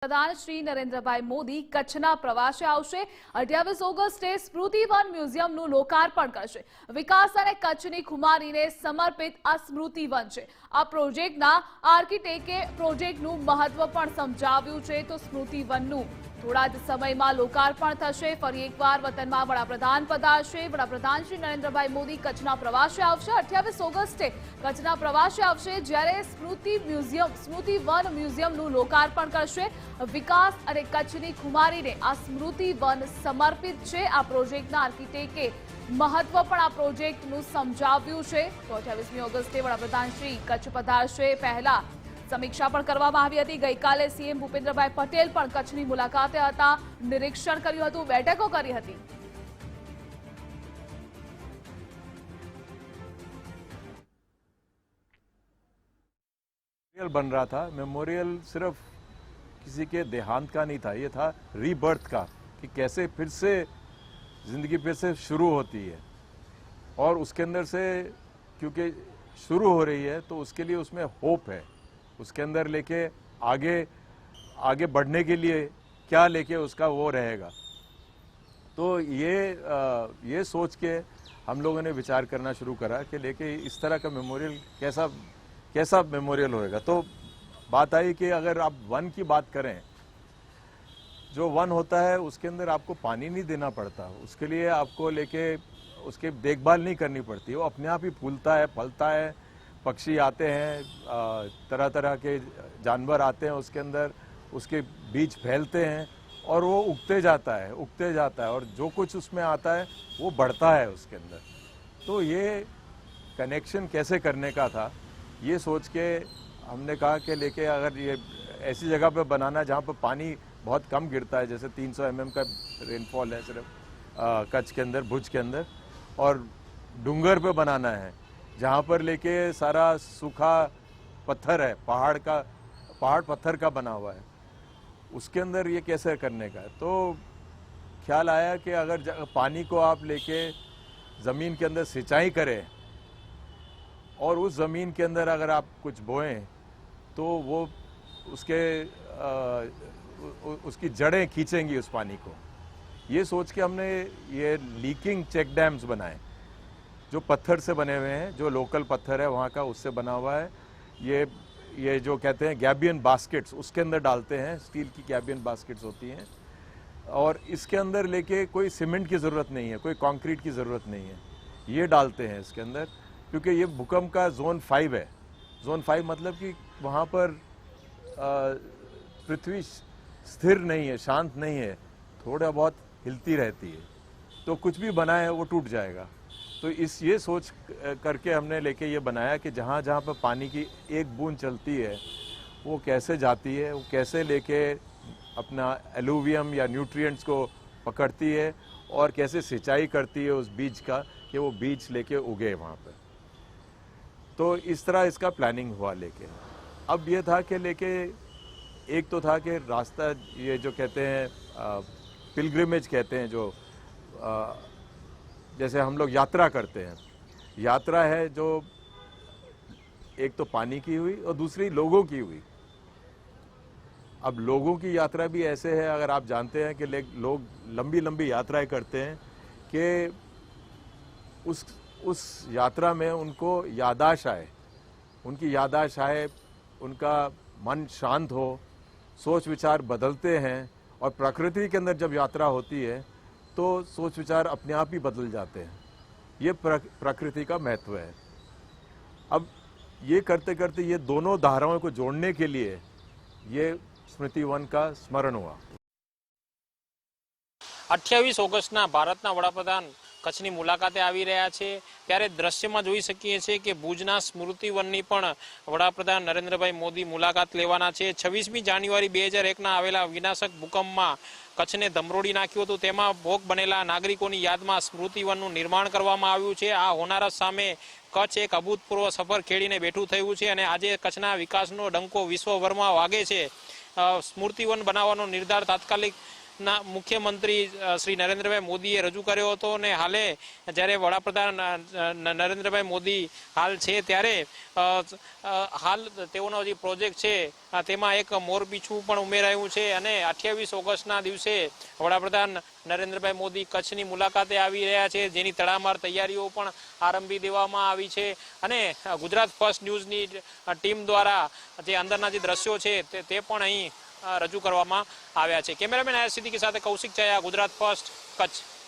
प्रधान श्री नरेन्द्रभाई मोदी कच्छना प्रवासे आवशे। 28 ઓગસ્ટે સ્મૃતિવન મ્યુઝિયમનું લોકાર્પણ કરશે। વિકાસ અને કચ્છની ખુમારીને સમર્પિત આ સ્મૃતિવન છે। આ પ્રોજેક્ટના આર્કિટેક્ટે પ્રોજેક્ટનું મહત્વ પણ સમજાવ્યું છે। તો સ્મૃતિવનનું થોડા જ સમયમાં લોકાર્પણ થશે। ફરી એકવાર વતનમાં વડાપ્રધાન પધારશે। વડાપ્રધાન શ્રી નરેન્દ્રભાઈ મોદી કચ્છના પ્રવાસે આવશે। 28 ઓગસ્ટે કચ્છના પ્રવાસે આવશે, જ્યારે સ્મૃતિવન મ્યુઝિયમનું લોકાર્પણ કરશે। વિકાસ અને કચ્છની ખુમારીને આ સ્મૃતિવન સમર્પિત છે। આ પ્રોજેક્ટના આર્કિટેક્ટે મહત્વ પણ આ પ્રોજેક્ટનું સમજાવ્યું છે। તો 28મી ઓગસ્ટે વડાપ્રધાનશ્રી કચ્છ પધારશે। પહેલા સમીક્ષા પણ કરવામાં આવી હતી। ગઈકાલે સીએમ ભૂપેન્દ્રભાઈ પટેલ પણ કચ્છની મુલાકાતે હતા, નિરીક્ષણ કર્યું હતું, બેઠકો કરી હતી। बन रहा था। मेमोरियल सिर्फ किसी के देहांत का नहीं था, ये था रीबर्थ का, कि कैसे फिर से जिंदगी फिर से शुरू होती है। और उसके अंदर से क्योंकि शुरू हो रही है तो उसके लिए उसमें होप है, उसके अंदर लेके आगे बढ़ने के लिए क्या लेके उसका वो रहेगा। तो ये सोच के हम लोगों ने विचार करना शुरू करा कि लेके इस तरह का मेमोरियल कैसा मेमोरियल होएगा। तो बात आई कि अगर आप वन की बात करें, जो वन होता है उसके अंदर आपको पानी नहीं देना पड़ता, उसके लिए आपको लेके उसके देखभाल नहीं करनी पड़ती, वो अपने आप ही फूलता है, फलता है, पक्षी आते हैं, तरह तरह के जानवर आते हैं उसके अंदर, उसके बीज फैलते हैं और वो उगते जाता है और जो कुछ उसमें आता है वो बढ़ता है उसके अंदर। तो ये कनेक्शन कैसे करने का था, ये सोच के हमने कहा कि लेके अगर ये ऐसी जगह पे बनाना जहाँ पर पानी बहुत कम गिरता है, जैसे 300 mm का रेनफॉल है सिर्फ कच्छ के अंदर, भुज के अंदर, और डूंगर पे बनाना है जहाँ पर लेके सारा सूखा पत्थर है, पहाड़ पत्थर का बना हुआ है, उसके अंदर ये कैसे करने का। तो ख्याल आया कि अगर पानी को आप लेके ज़मीन के अंदर सिंचाई करें और उस ज़मीन के अंदर अगर आप कुछ बोएं तो वो उसकी जड़ें खींचेंगी उस पानी को। ये सोच के हमने ये लीकिंग चेक डैम्स बनाए, जो पत्थर से बने हुए हैं, जो लोकल पत्थर है वहाँ का, उससे बना हुआ है। ये जो कहते हैं गैबियन बास्केट्स, उसके अंदर डालते हैं, स्टील की गैबियन बास्केट्स होती हैं, और इसके अंदर लेके कोई सीमेंट की ज़रूरत नहीं है, कोई कंक्रीट की ज़रूरत नहीं है, ये डालते हैं इसके अंदर, क्योंकि ये भूकंप का जोन 5 है। जोन 5 मतलब कि वहाँ पर पृथ्वी स्थिर नहीं है, शांत नहीं है, थोड़ा बहुत हिलती रहती है, तो कुछ भी बना है वो टूट जाएगा। तो ये सोच करके हमने लेके ये बनाया कि जहाँ जहाँ पर पानी की एक बूंद चलती है वो कैसे जाती है, वो कैसे लेके अपना एलुवियम या न्यूट्रिएंट्स को पकड़ती है और कैसे सिंचाई करती है उस बीज का, कि वो बीज लेके उगे वहाँ पर। तो इस तरह इसका प्लानिंग हुआ लेके। अब ये था कि लेके एक तो था कि रास्ता, ये जो कहते हैं पिलग्रिमेज कहते हैं, जो जैसे हम लोग यात्रा करते हैं, यात्रा है जो एक तो पानी की हुई और दूसरी लोगों की हुई। अब लोगों की यात्रा भी ऐसे है, अगर आप जानते हैं कि लोग लंबी लंबी यात्राएं करते हैं कि उस यात्रा में उनको याददाश्त आए, उनकी याददाश्त आए, उनका मन शांत हो, सोच विचार बदलते हैं, और प्रकृति के अंदर जब यात्रा होती है तो सोच विचार अपने आप ही बदल जाते हैं। ये प्रकृति का महत्व है। अब ये करते करते ये दोनों धाराओं को जोड़ने के लिए ये स्मृतिवन का स्मरण हुआ। 28 ઓગસ્ટના ભારતના વડાપ્રધાન કચ્છની મુલાકાતે આવી રહ્યા છે, ત્યારે દ્રશ્યમાં જોઈ શકીએ છીએ કે ભુજના સ્મૃતિવનની પણ વડાપ્રધાન નરેન્દ્રભાઈ મોદી મુલાકાત લેવાના છે। 26મી જાન્યુઆરી 2001ના આવેલા વિનાશક ભૂકંપમાં કચ્છને ધમરોડી નાખ્યું હતું, તેમાં ભોગ બનેલા નાગરિકોની યાદમાં સ્મૃતિવનનું નિર્માણ કરવામાં આવ્યું છે। આ હોનારત સામે કચ્છ એક અભૂતપૂર્વ સફર ખેડીને બેઠું થયું છે અને આજે કચ્છના વિકાસનો ડંકો વિશ્વભરમાં વાગે છે। સ્મૃતિવન બનાવવાનો નિર્ધાર તાત્કાલિક મુખ્યમંત્રી શ્રી નરેન્દ્રભાઈ મોદીએ રજૂ કર્યો હતો અને હાલે જ્યારે વડાપ્રધાન નરેન્દ્રભાઈ મોદી હાલ છે ત્યારે હાલ તેઓનો જે પ્રોજેક્ટ છે તેમાં એક મોરપીછું પણ ઉમેરાયું છે અને 28 ઓગસ્ટના દિવસે વડાપ્રધાન નરેન્દ્રભાઈ મોદી કચ્છની મુલાકાતે આવી રહ્યા છે, જેની તડામાર તૈયારીઓ પણ આરંભી દેવામાં આવી છે અને ગુજરાત ફર્સ્ટ ન્યૂઝની ટીમ દ્વારા જે અંદરના જે દ્રશ્યો છે તે પણ અહીં રજૂ કરવામાં આવ્યા છે। કેમેરામેન આયાસ સિદ્દીકી સાથે કૌશિક ચાયા, ગુજરાત ફર્સ્ટ, કચ્છ।